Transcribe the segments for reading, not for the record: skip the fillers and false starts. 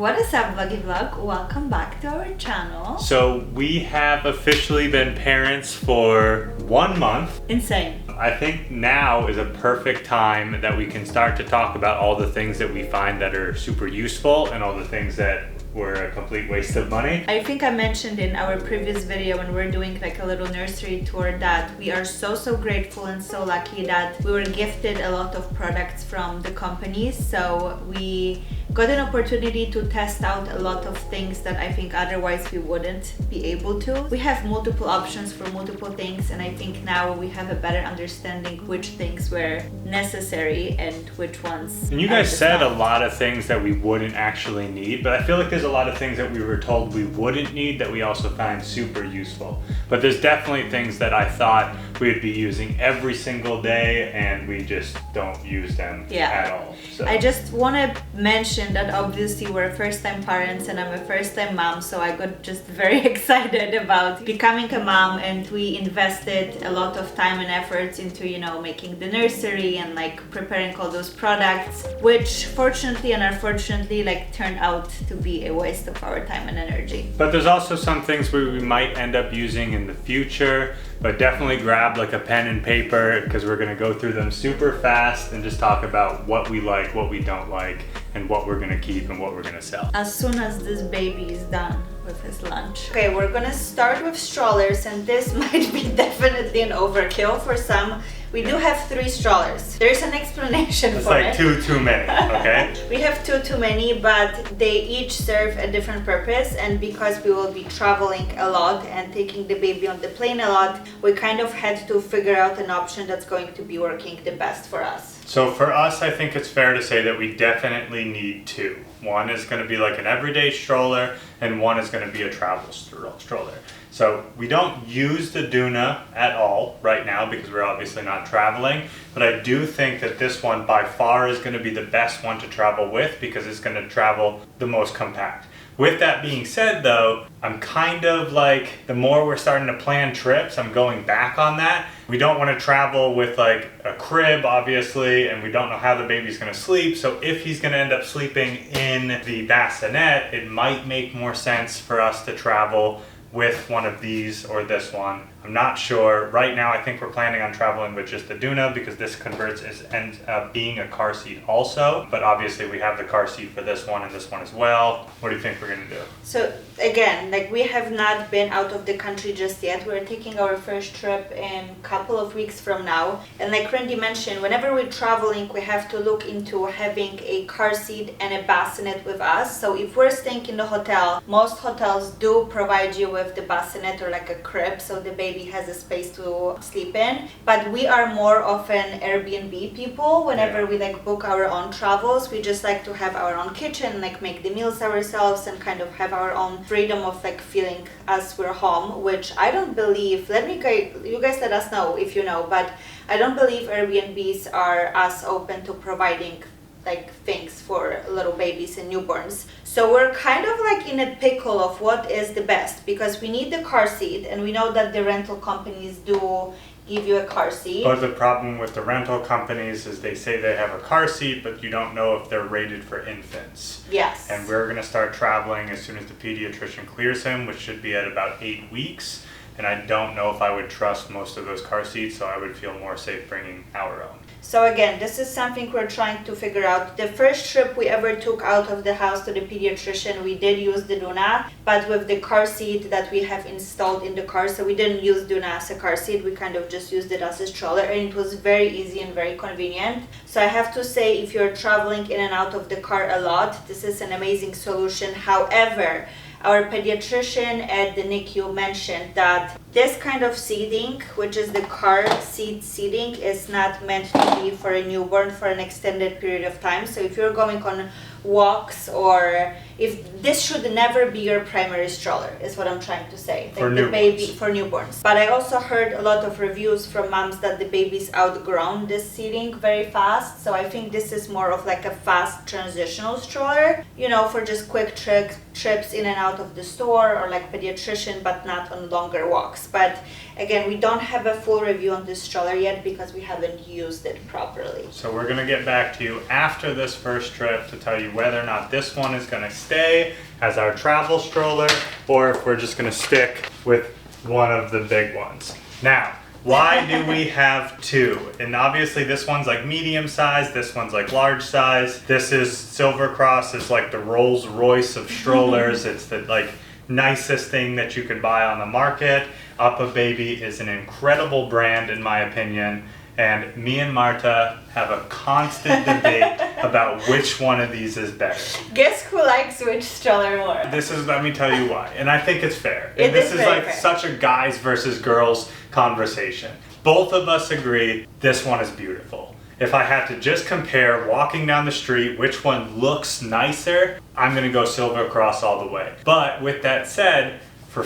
What is up, Vloggy Vlog? Welcome back to our channel. So we have officially been parents for 1 month. Insane. I think now is a perfect time that we can start to talk about all the things that we find that are super useful and all the things that were a complete waste of money. I think I mentioned in our previous video when we're doing like a little nursery tour that we are so grateful and so lucky that we were gifted a lot of products from the companies. So we got an opportunity to test out a lot of things that I think otherwise we wouldn't be able to. We have multiple options for multiple things, and I think now we have a better understanding which things were necessary and which ones. And you guys said a lot of things that we wouldn't actually need, but I feel like there's a lot of things that we were told we wouldn't need that we also find super useful. But there's definitely things that I thought we'd be using every single day and we just don't use them at all. So. I just want to mention that obviously we're first-time parents and I'm a first-time mom, so I got just very excited about becoming a mom, and we invested a lot of time and efforts into, you know, making the nursery and like preparing all those products, which fortunately and unfortunately like turned out to be a waste of our time and energy. But there's also some things we might end up using in the future, but definitely grab like a pen and paper because we're going to go through them super fast and just talk about what we like, what we don't like, and what we're going to keep and what we're going to sell. As soon as this baby is done with his lunch. Okay, we're going to start with strollers, and this might be definitely an overkill for some. We do have 3 strollers. There's an explanation for it. It's like 2 too many, okay? We have 2 too many, but they each serve a different purpose, and because we will be traveling a lot and taking the baby on the plane a lot, we kind of had to figure out an option that's going to be working the best for us. So for us, I think it's fair to say that we definitely need 2. One is going to be like an everyday stroller, and one is going to be a travel stroller. So we don't use the Doona at all right now because we're obviously not traveling, but I do think that this one by far is going to be the best one to travel with because it's going to travel the most compact. With that being said though, I'm kind of like, the more we're starting to plan trips, I'm going back on that. We don't want to travel with like a crib, obviously, and we don't know how the baby's going to sleep. So if he's going to end up sleeping in the bassinet, it might make more sense for us to travel with one of these or this one. I'm not sure. Right now, I think we're planning on traveling with just the Doona because this converts as ends up being a car seat also. But obviously we have the car seat for this one and this one as well. What do you think we're gonna do? So again, like we have not been out of the country just yet. We're taking our first trip in a couple of weeks from now. And like Randy mentioned, whenever we're traveling, we have to look into having a car seat and a bassinet with us. So if we're staying in the hotel, most hotels do provide you with the bassinet or like a crib, so the baby has a space to sleep in. But we are more of an Airbnb people. Whenever we like book our own travels, we just like to have our own kitchen, like make the meals ourselves and kind of have our own freedom of like feeling as we're home, which I don't believe, you guys let us know if you know, but I don't believe Airbnbs are as open to providing like things for little babies and newborns. So we're kind of like in a pickle of what is the best, because we need the car seat and we know that the rental companies do give you a car seat. But the problem with the rental companies is they say they have a car seat, but you don't know if they're rated for infants. Yes. And we're gonna start traveling as soon as the pediatrician clears him, which should be at about 8 weeks. And I don't know if I would trust most of those car seats, so I would feel more safe bringing our own. So again, this is something we're trying to figure out. The first trip we ever took out of the house to the pediatrician, we did use the Doona, but with the car seat that we have installed in the car, so we didn't use Doona as a car seat, we kind of just used it as a stroller, and it was very easy and very convenient. So I have to say, if you're traveling in and out of the car a lot, this is an amazing solution. However, our pediatrician at the NICU mentioned that this kind of seating, which is the car seat seating, is not meant to be for a newborn for an extended period of time. So if you're going on walks, or if this should never be your primary stroller, is what I'm trying to say. Like for the newborns. Baby for newborns. But I also heard a lot of reviews from moms that the baby's outgrown this seating very fast. So I think this is more of like a fast transitional stroller, you know, for just quick trips trips in and out of the store or like pediatrician, but not on longer walks. But again, we don't have a full review on this stroller yet because we haven't used it properly. So we're gonna get back to you after this first trip to tell you whether or not this one is gonna stay as our travel stroller or if we're just gonna stick with one of the big ones. Now, why do we have two? And obviously this one's like medium size, this one's like large size. This is Silver Cross, is like the Rolls Royce of strollers. It's the like nicest thing that you could buy on the market. UPPAbaby is an incredible brand in my opinion. And me and Marta have a constant debate about which one of these is better. Guess who likes which stroller more? This is, let me tell you why. And I think it's fair. It And this is is very like fair. such a guys versus girls conversation. Both of us agree this one is beautiful. If I had to just compare walking down the street, which one looks nicer, I'm gonna go Silver Cross all the way. But with that said, for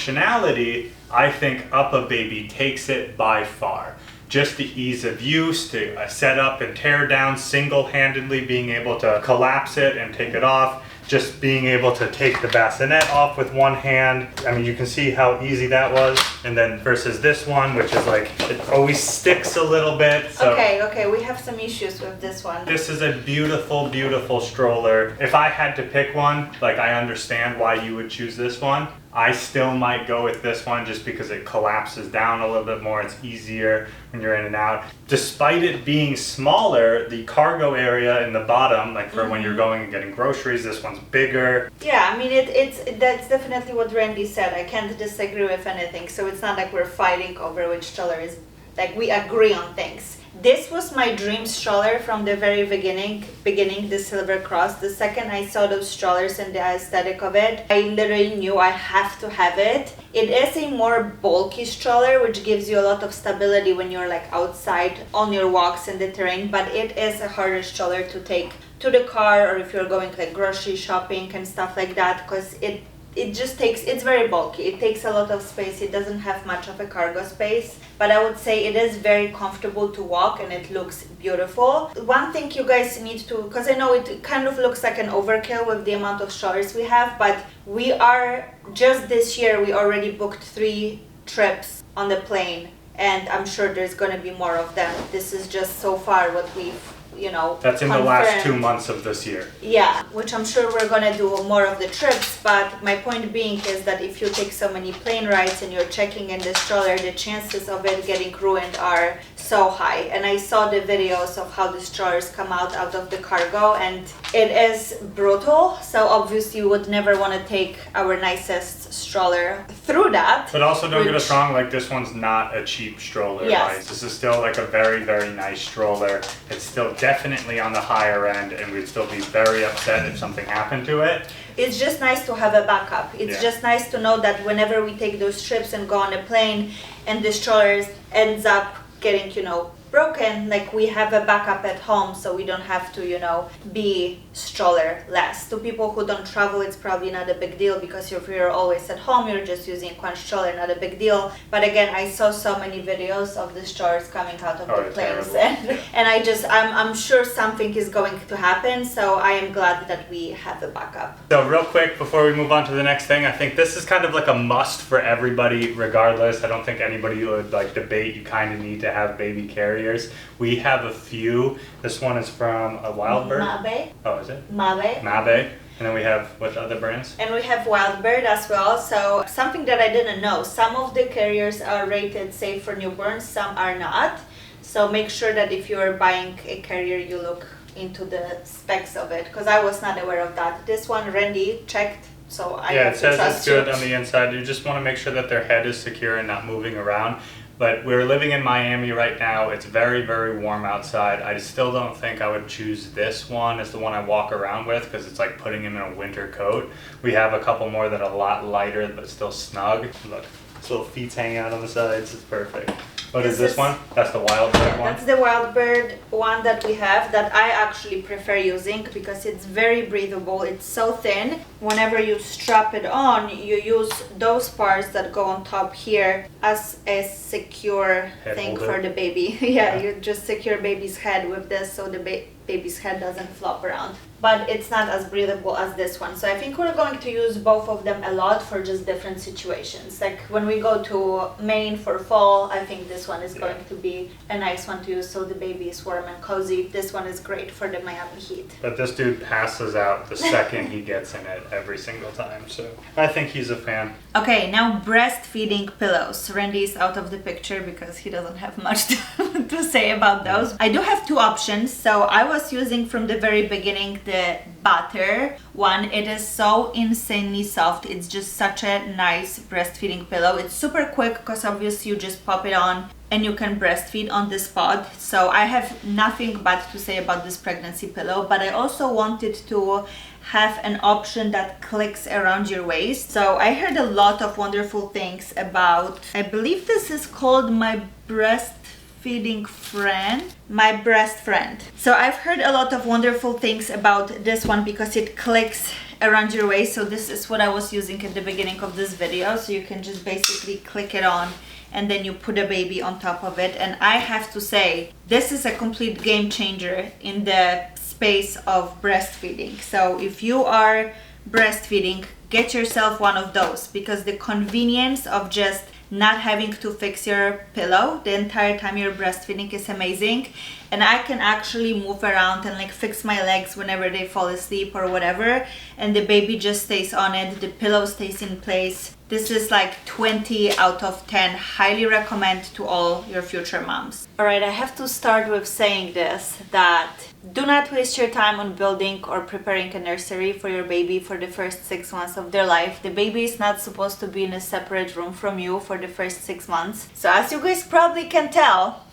functionality, I think UPPAbaby takes it by far. Just the ease of use to set up and tear down single-handedly, being able to collapse it and take it off, just being able to take the bassinet off with one hand. I mean, you can see how easy that was. And then versus this one, which is like, it always sticks a little bit. So Okay, we have some issues with this one. this is a beautiful, beautiful stroller. If I had to pick one, like I understand why you would choose this one. I still might go with this one just because it collapses down a little bit more. It's easier when you're in and out. Despite it being smaller, the cargo area in the bottom, like for when you're going and getting groceries, this one's bigger. Yeah, I mean, that's definitely what Randy said. I can't disagree with anything. So it's not like we're fighting over which stroller is, like we agree on things. This was my dream stroller from the very beginning, the Silver Cross. The second I saw those strollers and the aesthetic of it, I literally knew I have to have it. It is a more bulky stroller, which gives you a lot of stability when you're like outside on your walks in the terrain, but it is a harder stroller to take to the car or if you're going like grocery shopping and stuff like that, because it just takes, it's very bulky. It takes a lot of space. It doesn't have much of a cargo space, but I would say it is very comfortable to walk and it looks beautiful. One thing you guys need to, because I know it kind of looks like an overkill with the amount of strollers we have, but we are, just this year, we already booked 3 trips on the plane, and I'm sure there's going to be more of them. This is just so far what we've, That's in the last 2 months of this year. Yeah, which I'm sure we're gonna do more of the trips, but my point being is that if you take so many plane rides and you're checking in the stroller, the chances of it getting ruined are so high. And I saw the videos of how the strollers come out of the cargo, and it is brutal. So obviously you would never want to take our nicest stroller through that. But also don't get us wrong, like this one's not a cheap stroller, Yes. right? This is still like a very, very nice stroller. It's still definitely on the higher end, and we'd still be very upset if something happened to it. It's just nice to have a backup. It's Yeah. just nice to know that whenever we take those trips and go on a plane and the stroller ends up getting, broken, like we have a backup at home, so we don't have to, be stroller-less. To people who don't travel, it's probably not a big deal because if you're always at home, you're just using one stroller, not a big deal. But again, I saw so many videos of the strollers coming out of the planes, and I'm sure something is going to happen, so I am glad that we have a backup. So real quick, before we move on to the next thing, I think this is kind of like a must for everybody regardless. I don't think anybody would like debate you kind of need to have baby carriers. We have a few. This one is from a Wildbird. Mave. Oh, is it? Mave. Mave. And then we have, what other brands? And we have Wildbird as well. So something that I didn't know, some of the carriers are rated safe for newborns, some are not. So make sure that if you're buying a carrier, you look into the specs of it, because I was not aware of that. This one, Randy checked, so I Yeah, have it to says trust it's good you. on the inside. You just want to make sure that their head is secure and not moving around. But we're living in Miami right now. It's very, very warm outside. I still don't think I would choose this one as the one I walk around with because it's like putting him in a winter coat. We have a couple more that are a lot lighter but still snug. Look, his little feet's hanging out on the sides. It's perfect. What is this one? That's the Wildbird one? That's the Wildbird one that we have that I actually prefer using because it's very breathable. It's so thin. Whenever you strap it on, you use those parts that go on top here as a secure Head thing holder. for the baby. Yeah, you just secure baby's head with this so the baby's head doesn't flop around. but it's not as breathable as this one. So I think we're going to use both of them a lot for just different situations. Like when we go to Maine for fall, I think this one is going to be a nice one to use so the baby is warm and cozy. This one is great for the Miami heat. But this dude passes out the second he gets in it every single time, so I think he's a fan. Okay, now breastfeeding pillows. Randy is out of the picture because he doesn't have much to say about those. I do have two options. So I was using from the very beginning the butter one. It is so insanely soft. It's just such a nice breastfeeding pillow. It's super quick because obviously you just pop it on and you can breastfeed on the spot. So I have nothing bad to say about this pregnancy pillow, but I also wanted to have an option that clicks around your waist. So I heard a lot of wonderful things about, I believe this is called my breastfeeding friend, my breast friend. So I've heard a lot of wonderful things about this one because it clicks around your waist. So this is what I was using at the beginning of this video. So you can just basically click it on and then you put a baby on top of it. And I have to say, this is a complete game changer in the space of breastfeeding. So if you are breastfeeding, get yourself one of those, because the convenience of just not having to fix your pillow the entire time you're breastfeeding is amazing. And I can actually move around and like fix my legs whenever they fall asleep or whatever, and the baby just stays on it, the pillow stays in place. This is like 20 out of 10. Highly recommend to all your future moms. All right, I have to start with saying this, that do not waste your time on building or preparing a nursery for your baby for the first 6 months of their life. The baby is not supposed to be in a separate room from you for the first 6 months. So as you guys probably can tell,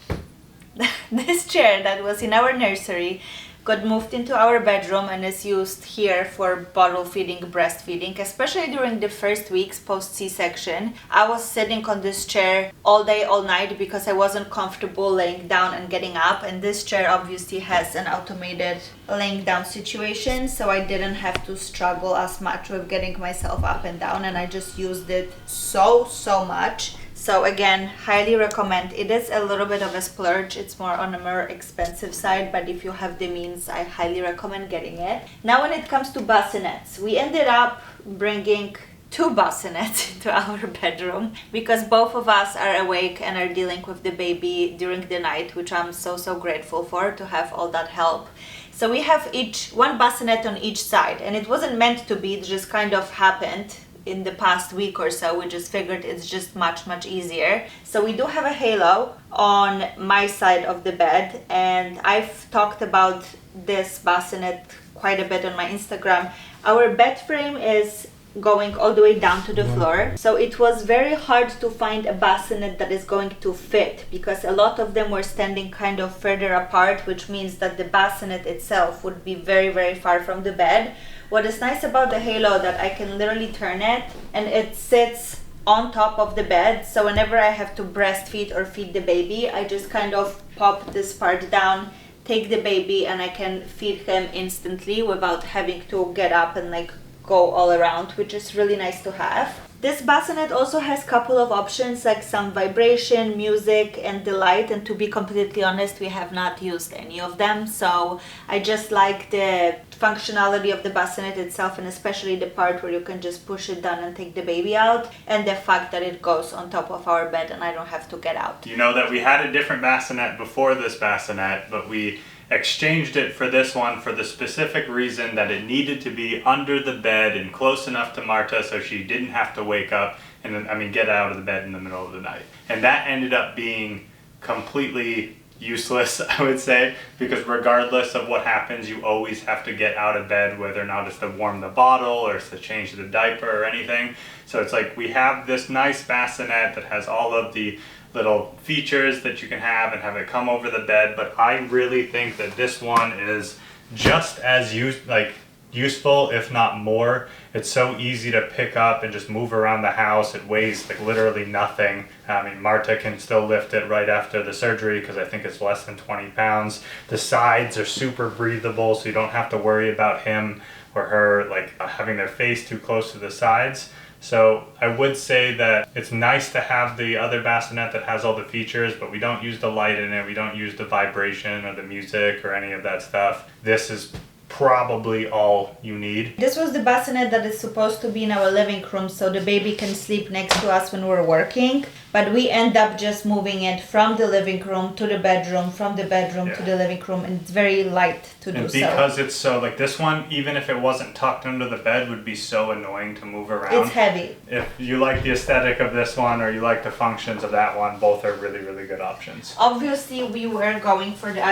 this chair that was in our nursery got moved into our bedroom and is used here for bottle feeding, breastfeeding, especially during the first weeks post C-section. I was sitting on this chair all day, all night because I wasn't comfortable laying down and getting up, and this chair obviously has an automated laying down situation, so I didn't have to struggle as much with getting myself up and down, and I just used it so much. So again, highly recommend. It is a little bit of a splurge. It's more on a more expensive side, but if you have the means, I highly recommend getting it. Now when it comes to bassinets, we ended up bringing 2 bassinets to our bedroom because both of us are awake and are dealing with the baby during the night, which I'm so grateful for, to have all that help. So we have one bassinet on each side, and it wasn't meant to be, it just kind of happened. In the past week or so, we just figured it's just much easier. So we do have a halo on my side of the bed, and I've talked about this bassinet quite a bit on my Instagram. Our bed frame is going all the way down to the floor, so it was very hard to find a bassinet that is going to fit because a lot of them were standing kind of further apart, which means that the bassinet itself would be very far from the bed. What is nice about the halo that I can literally turn it and it sits on top of the bed, so whenever I have to breastfeed or feed the baby, I just kind of pop this part down, take the baby, and I can feed him instantly without having to get up and like go all around, which is really nice to have. This bassinet also has a couple of options like some vibration, music, and the light, and to be completely honest, we have not used any of them, so I just like the functionality of the bassinet itself, and especially the part where you can just push it down and take the baby out, and the fact that it goes on top of our bed and I don't have to get out. You know that we had a different bassinet before this bassinet, but we exchanged it for this one for the specific reason that it needed to be under the bed and close enough to Marta so she didn't have to wake up and get out of the bed in the middle of the night. And that ended up being completely useless, I would say, because regardless of what happens, you always have to get out of bed, whether or not it's to warm the bottle or it's to change the diaper or anything. So it's like we have this nice bassinet that has all of the little features that you can have and have it come over the bed, but I really think that this one is just as useful, if not more. It's so easy to pick up and just move around the house. It weighs like literally nothing. I mean, Marta can still lift it right after the surgery because I think it's less than 20 pounds. The sides are super breathable, so you don't have to worry about him or her like having their face too close to the sides. So I would say that it's nice to have the other bassinet that has all the features, but we don't use the light in it, we don't use the vibration or the music or any of that stuff. This is probably all you need. This was the bassinet that is supposed to be in our living room so the baby can sleep next to us when we're working, but we end up just moving it from the living room to the bedroom, from the bedroom to the living room, and it's very light to do so. And because it's so, like this one, even if it wasn't tucked under the bed, would be so annoying to move around. It's heavy. If you like the aesthetic of this one or you like the functions of that one, both are really, really good options. Obviously, we were going for the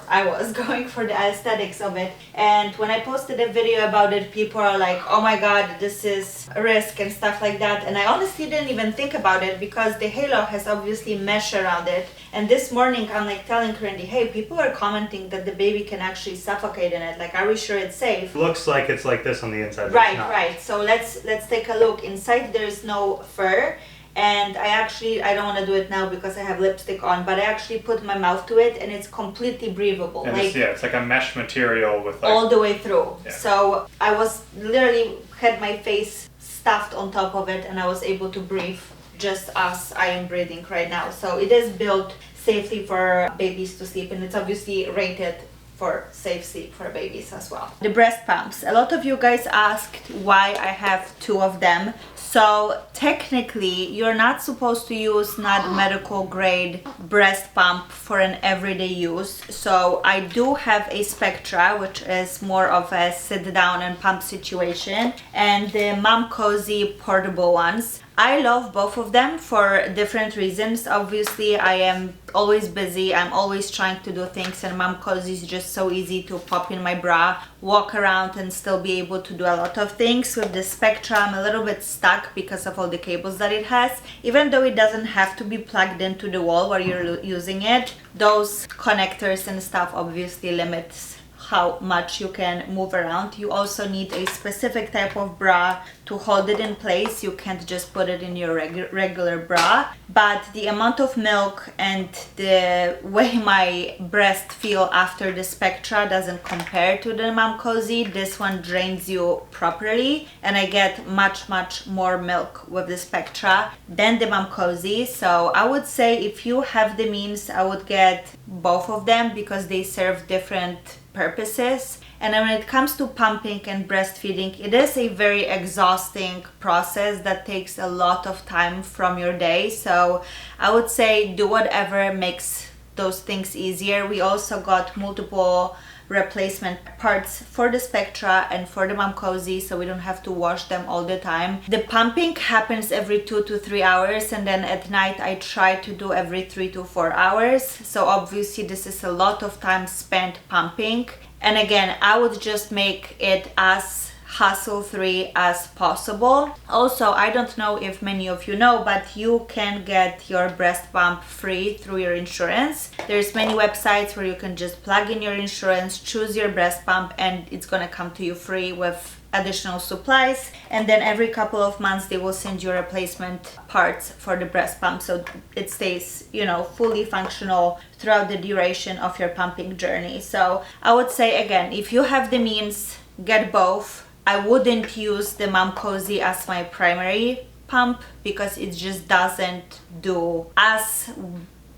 I was going for the aesthetics of it, and when I posted a video about it, people are like, oh my god, this is a risk and stuff like that, and I honestly didn't even think about it because the halo has obviously mesh around it. And this morning I'm like telling Randy, hey, people are commenting that the baby can actually suffocate in it, like, are we sure it's safe? Looks like it's like this on the inside. Right. So let's take a look. Inside there's no fur, and I don't want to do it now because I have lipstick on, but I actually put my mouth to it and it's completely breathable. And like, it's like a mesh material with like all the way through. Yeah. So I was literally had my face stuffed on top of it and I was able to breathe just as I am breathing right now. So it is built safely for babies to sleep, and it's obviously rated for safe sleep for babies as well. The breast pumps. A lot of you guys asked why I have two of them. So technically you're not supposed to use not medical grade breast pump for an everyday use. So I do have a Spectra, which is more of a sit down and pump situation, and the Momcozy portable ones. I love both of them for different reasons. Obviously, I am always busy. I'm always trying to do things, and Momcozy is just so easy to pop in my bra, walk around, and still be able to do a lot of things. With the Spectra, I'm a little bit stuck because of all the cables that it has. Even though it doesn't have to be plugged into the wall while you're using it, those connectors and stuff obviously limits how much you can move around. You also need a specific type of bra to hold it in place. You can't just put it in your regular bra. But the amount of milk and the way my breast feel after the Spectra doesn't compare to the Momcozy. This one drains you properly, and I get much more milk with the Spectra than the Momcozy. So I would say if you have the means, I would get both of them because they serve different purposes. And when it comes to pumping and breastfeeding, it is a very exhausting process that takes a lot of time from your day. So I would say do whatever makes those things easier. We also got multiple replacement parts for the Spectra and for the Momcozy, so we don't have to wash them all the time. The pumping happens every 2 to 3 hours, and then at night I try to do every 3 to 4 hours. So obviously this is a lot of time spent pumping. And again, I would just make it as hassle-free as possible. Also, I don't know if many of you know, but you can get your breast pump free through your insurance. There's many websites where you can just plug in your insurance, choose your breast pump, and it's gonna come to you free with additional supplies, and then every couple of months they will send you replacement parts for the breast pump so it stays, you know, fully functional throughout the duration of your pumping journey. So I would say, again, if you have the means, get both. I wouldn't use the Momcozy as my primary pump because it just doesn't do as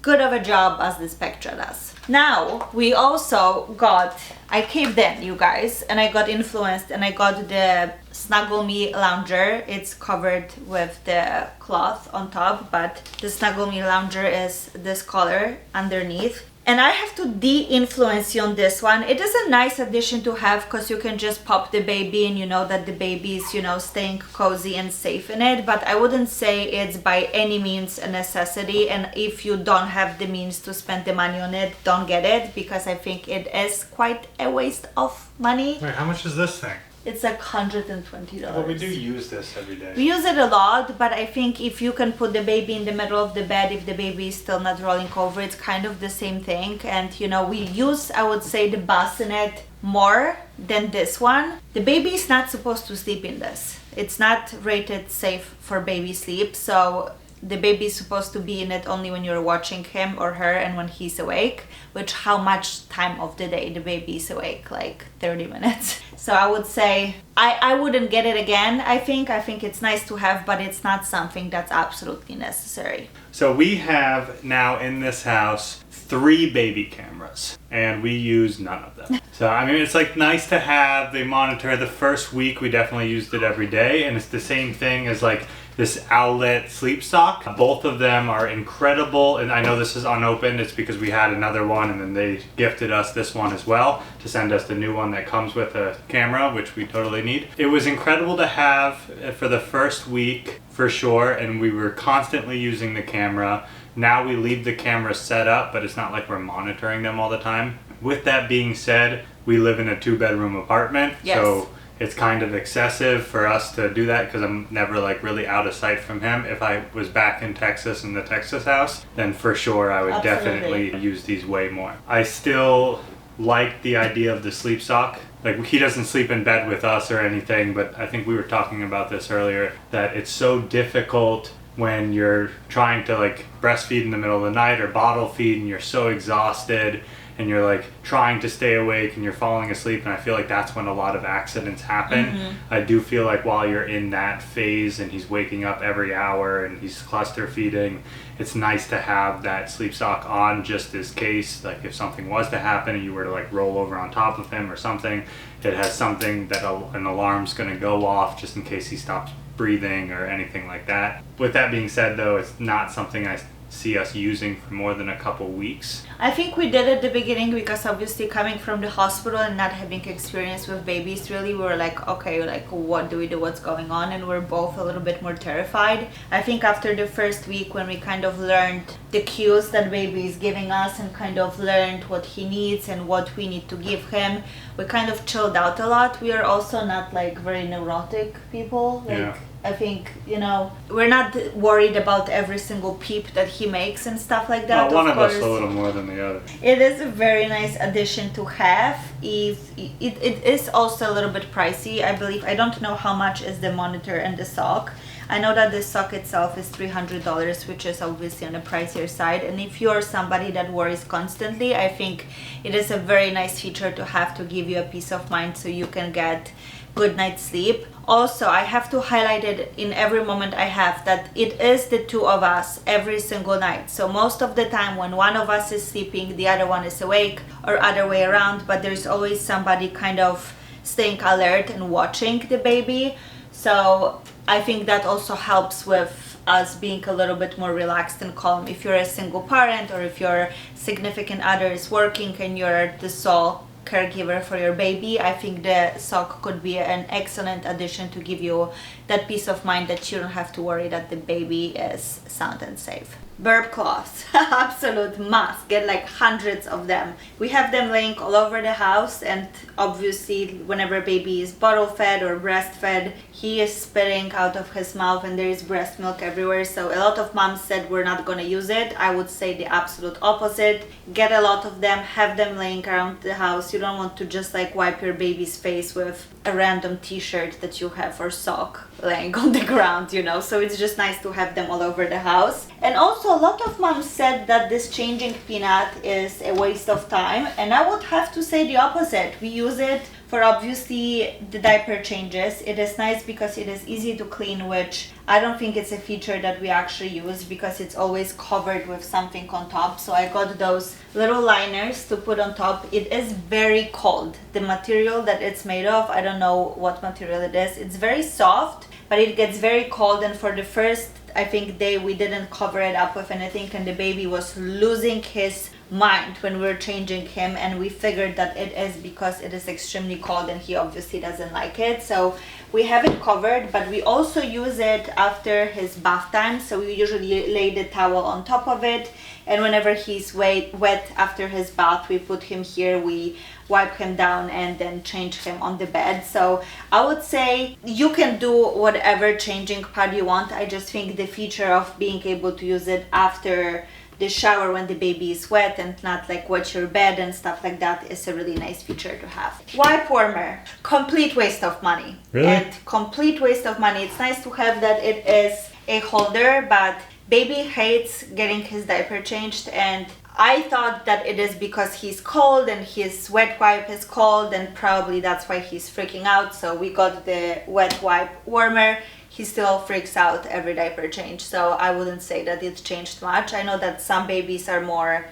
good of a job as the Spectra does. Now, we also got, I caved in, you guys, and I got influenced, and I got the Snuggle Me Lounger. It's covered with the cloth on top, but the Snuggle Me Lounger is this color underneath. And I have to de-influence you on this one. It is a nice addition to have because you can just pop the baby and you know that the baby is, you know, staying cozy and safe in it. But I wouldn't say it's by any means a necessity. And if you don't have the means to spend the money on it, don't get it, because I think it is quite a waste of money. Wait, how much is this thing? It's like $120. But we do use this every day. We use it a lot, but I think if you can put the baby in the middle of the bed, if the baby is still not rolling over, it's kind of the same thing. And you know, we use, I would say, the bassinet more than this one. The baby is not supposed to sleep in this. It's not rated safe for baby sleep, so the baby is supposed to be in it only when you're watching him or her and when he's awake, which how much time of the day the baby is awake, like 30 minutes. So I would say I wouldn't get it again. I think it's nice to have, but it's not something that's absolutely necessary. So we have now in this house 3 baby cameras, and we use none of them. So I mean, it's like nice to have. They monitor. The first week we definitely used it every day, and it's the same thing as like this Owlet sleep sock. Both of them are incredible, and I know this is unopened. It's because we had another one, and then they gifted us this one as well to send us the new one that comes with a camera, which we totally need. It was incredible to have for the first week for sure, and we were constantly using the camera. Now we leave the camera set up, but it's not like we're monitoring them all the time. With that being said, we live in a 2-bedroom apartment, yes. So it's kind of excessive for us to do that because I'm never like really out of sight from him. If I was back in Texas in the Texas house, then for sure I would Absolutely. definitely use these way more. I still like the idea of the sleep sock. Like, he doesn't sleep in bed with us or anything, but I think we were talking about this earlier, that it's so difficult when you're trying to like breastfeed in the middle of the night or bottle feed and you're so exhausted and you're like trying to stay awake and you're falling asleep, and I feel like that's when a lot of accidents happen. Mm-hmm. I do feel like while you're in that phase and he's waking up every hour and he's cluster feeding, it's nice to have that sleep sock on just in case, like if something was to happen and you were to like roll over on top of him or something, it has something that an alarm's going to go off just in case he stops breathing or anything like that. With that being said though, it's not something I see us using for more than a couple weeks. I think we did at the beginning because obviously coming from the hospital and not having experience with babies, really we were like, okay, like what do we do, what's going on, and we're both a little bit more terrified. I think after the first week when we kind of learned the cues that baby is giving us and kind of learned what he needs and what we need to give him, we kind of chilled out a lot. We are also not like very neurotic people. Like, yeah. I think, you know, we're not worried about every single peep that he makes and stuff like that. Well, one of course, us a little more than the other. it is a very nice addition to have. If it is also a little bit pricey, I believe. I don't know how much is the monitor and the sock. I know that the sock itself is $300, which is obviously on the pricier side. And if you're somebody that worries constantly, I think it is a very nice feature to have to give you a peace of mind so you can get good night's sleep. Also, I have to highlight it in every moment I have that it is the 2 of us every single night. So most of the time when one of us is sleeping, the other one is awake, or other way around, but there's always somebody kind of staying alert and watching the baby. So I think that also helps with us being a little bit more relaxed and calm. If you're a single parent or if your significant other is working and you're the sole caregiver for your baby, I think the sock could be an excellent addition to give you that peace of mind that you don't have to worry that the baby is sound and safe. Burp cloths, absolute must. Get like hundreds of them. We have them laying all over the house, and obviously whenever baby is bottle fed or breastfed, he is spitting out of his mouth and there is breast milk everywhere. So a lot of moms said we're not gonna use it. I would say the absolute opposite. Get a lot of them, have them laying around the house. You don't want to just like wipe your baby's face with a random t-shirt that you have or sock laying on the ground, you know. So it's just nice to have them all over the house. And also a lot of moms said that this changing peanut is a waste of time, and I would have to say the opposite. We use it for obviously the diaper changes. It is nice because it is easy to clean, which I don't think it's a feature that we actually use because it's always covered with something on top. So I got those little liners to put on top. It is very cold. The material that it's made of, I don't know what material it is. It's very soft, but it gets very cold, and for the first, I think, day we didn't cover it up with anything, and the baby was losing his mind when we were changing him, and we figured that it is because it is extremely cold and he obviously doesn't like it. So we have it covered, but we also use it after his bath time. So we usually lay the towel on top of it, and whenever he's wet after his bath, we put him here, we wipe him down and then change him on the bed. So I would say you can do whatever changing pad you want. I just think the feature of being able to use it after the shower when the baby is wet and not like wet your bed and stuff like that is a really nice feature to have. Wipe warmer, complete waste of money. Really? And complete waste of money. It's nice to have that it is a holder, but baby hates getting his diaper changed, and I thought that it is because he's cold and his wet wipe is cold, and probably that's why he's freaking out. So we got the wet wipe warmer. He still freaks out every diaper change, so I wouldn't say that it's changed much. I know that some babies are more,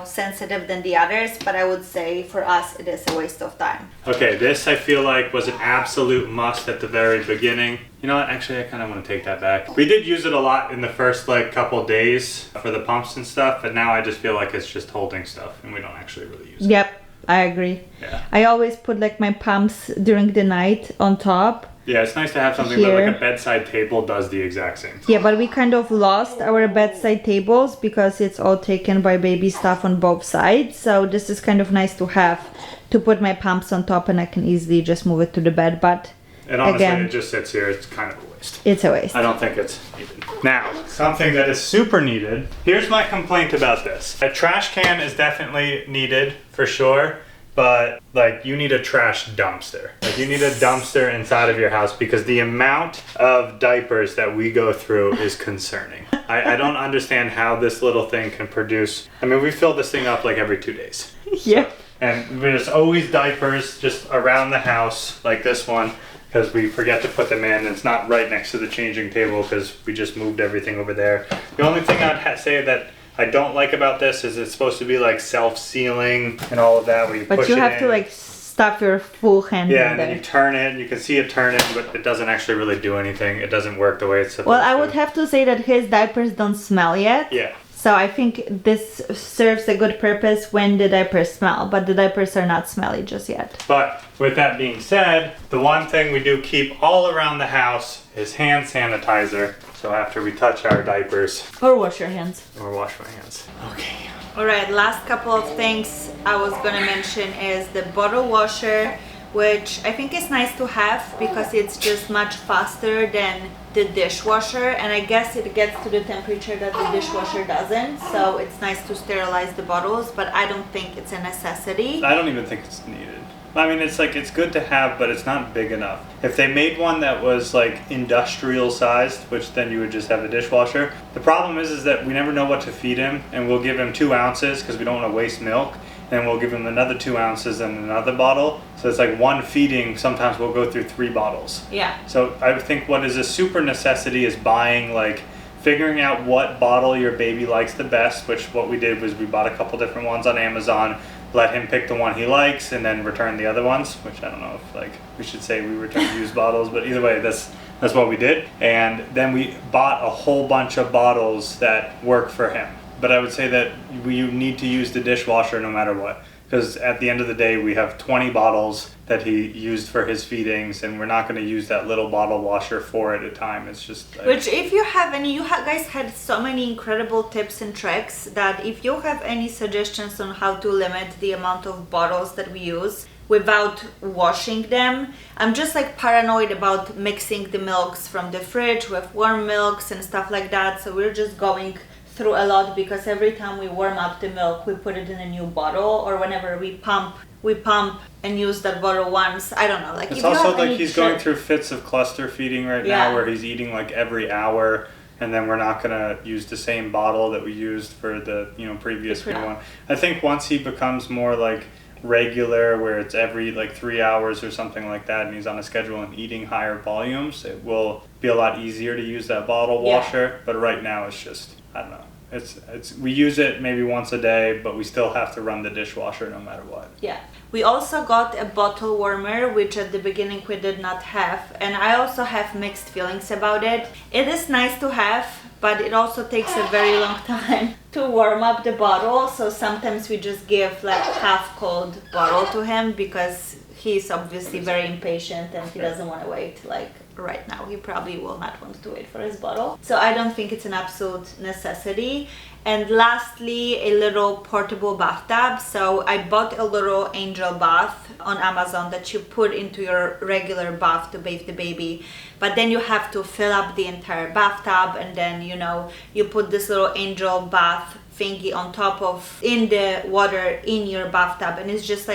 sensitive than the others, but I would say for us it is a waste of time. Okay, this I feel like was an absolute must at the very beginning. You know what, actually I kind of want to take that back. We did use it a lot in the first couple days for the pumps and stuff, but now I just feel like it's just holding stuff and we don't actually really use it. Yep, I agree. Yeah. I always put my pumps during the night on top. Yeah, it's nice to have something that a bedside table does the exact same thing. Yeah, but we kind of lost our bedside tables because it's all taken by baby stuff on both sides. So this is kind of nice to have, to put my pumps on top, and I can easily just move it to the bed. But and honestly, again, it just sits here. It's kind of a waste. It's a waste. I don't think it's needed. Now, something that is super needed. Here's my complaint about this. A trash can is definitely needed for sure. But you need a trash dumpster. You need a dumpster inside of your house because the amount of diapers that we go through is concerning. I don't understand how this little thing can produce. I mean, we fill this thing up every 2 days. Yeah. And there's always diapers just around the house, like this one, because we forget to put them in. It's not right next to the changing table because we just moved everything over there. The only thing I'd say that I don't like about this is it's supposed to be self-sealing and all of that where you push it in. But you have to stuff your full hand in there. Yeah, and then you turn it and you can see it turning, but it doesn't actually really do anything. It doesn't work the way it's supposed to. Well, I would have to say that his diapers don't smell yet. Yeah. So I think this serves a good purpose when the diapers smell, but the diapers are not smelly just yet. But with that being said, the one thing we do keep all around the house is hand sanitizer. So after we touch our diapers. Or wash your hands. Or wash my hands. Okay. Alright, last couple of things I was gonna mention is the bottle washer, which I think is nice to have because it's just much faster than the dishwasher, and I guess it gets to the temperature that the dishwasher doesn't, so it's nice to sterilize the bottles, but I don't think it's a necessity. I don't even think it's needed. I mean, it's good to have, but it's not big enough. If they made one that was industrial sized, which then you would just have a dishwasher. The problem is that we never know what to feed him, and we'll give him 2 ounces because we don't want to waste milk. Then we'll give him another 2 ounces in another bottle. So it's one feeding, sometimes we'll go through 3 bottles. Yeah. So I think what is a super necessity is buying figuring out what bottle your baby likes the best, which what we did was we bought a couple different ones on Amazon, let him pick the one he likes and then return the other ones, which I don't know if we should say we return used bottles, but either way, that's what we did. And then we bought a whole bunch of bottles that work for him. But I would say that you need to use the dishwasher no matter what. Because at the end of the day, we have 20 bottles that he used for his feedings, and we're not going to use that little bottle washer 4 at a time. It's just... Which if you have any, guys had so many incredible tips and tricks that if you have any suggestions on how to limit the amount of bottles that we use without washing them, I'm just paranoid about mixing the milks from the fridge with warm milks and stuff like that. So we're just going through a lot because every time we warm up the milk, we put it in a new bottle, or whenever we pump and use that bottle once. I don't know. It's also he's going through fits of cluster feeding right now where he's eating every hour, and then we're not going to use the same bottle that we used for the previous one. I think once he becomes more regular, where it's every 3 hours or something like that, and he's on a schedule and eating higher volumes, it will be a lot easier to use that bottle washer. But right now it's just, I don't know. It's we use it maybe once a day, but we still have to run the dishwasher no matter what. Yeah. We also got a bottle warmer, which at the beginning we did not have, and I also have mixed feelings about it. It is nice to have, but it also takes a very long time to warm up the bottle, so sometimes we just give half cold bottle to him because he's obviously very impatient and he doesn't want to wait right now. He probably will not want to wait for his bottle. So I don't think it's an absolute necessity. And lastly, a little portable bathtub. So I bought a little angel bath on Amazon that you put into your regular bath to bathe the baby. But then you have to fill up the entire bathtub, and then you put this little angel bath thingy on top of in the water in your bathtub, and it's just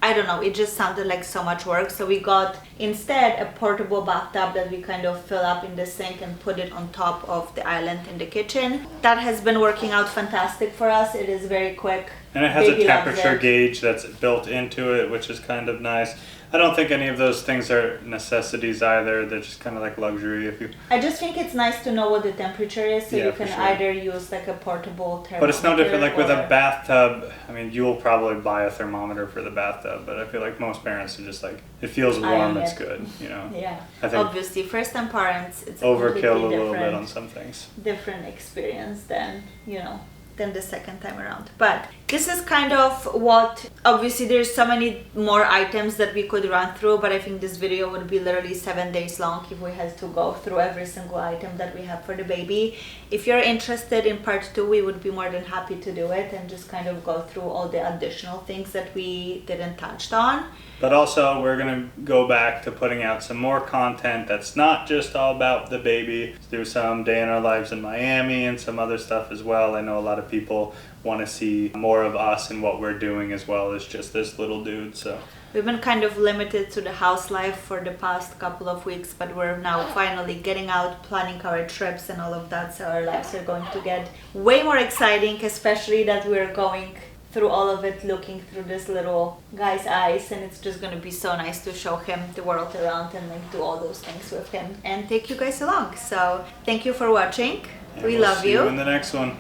I don't know, it just sounded like so much work. So we got instead a portable bathtub that we kind of fill up in the sink and put it on top of the island in the kitchen. That has been working out fantastic for us. It is very quick. And it has Baby a loves temperature it. gauge that's built into it, which is kind of nice. I don't think any of those things are necessities either. They're just kind of like luxury if you... I just think it's nice to know what the temperature is, so Yeah, you for can sure. either use like a portable thermometer. But it's no different like with a or- bathtub. I mean, you'll probably buy a thermometer for the bathtub, but I feel like most parents are just like, it feels warm, Eyeing it's it. good, you know? Yeah, I think obviously, first-time parents, it's a overkill a completely little bit different- on some things. different experience than, you know, than the second time around. But this is kind of what, obviously there's so many more items that we could run through, but I think this video would be literally 7 days long if we had to go through every single item that we have for the baby. If you're interested in part 2, we would be more than happy to do it and just kind of go through all the additional things that we didn't touch on. But also, we're going to go back to putting out some more content that's not just all about the baby. Let's do some day in our lives in Miami and some other stuff as well. I know a lot of people want to see more of us and what we're doing as well as just this little dude, so... We've been kind of limited to the house life for the past couple of weeks, but we're now finally getting out, planning our trips and all of that, so our lives are going to get way more exciting, especially that we're going through all of it looking through this little guy's eyes, and it's just going to be so nice to show him the world around and like do all those things with him and take you guys along. So thank you for watching. And We we'll love see you. in the next one.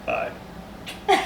Bye.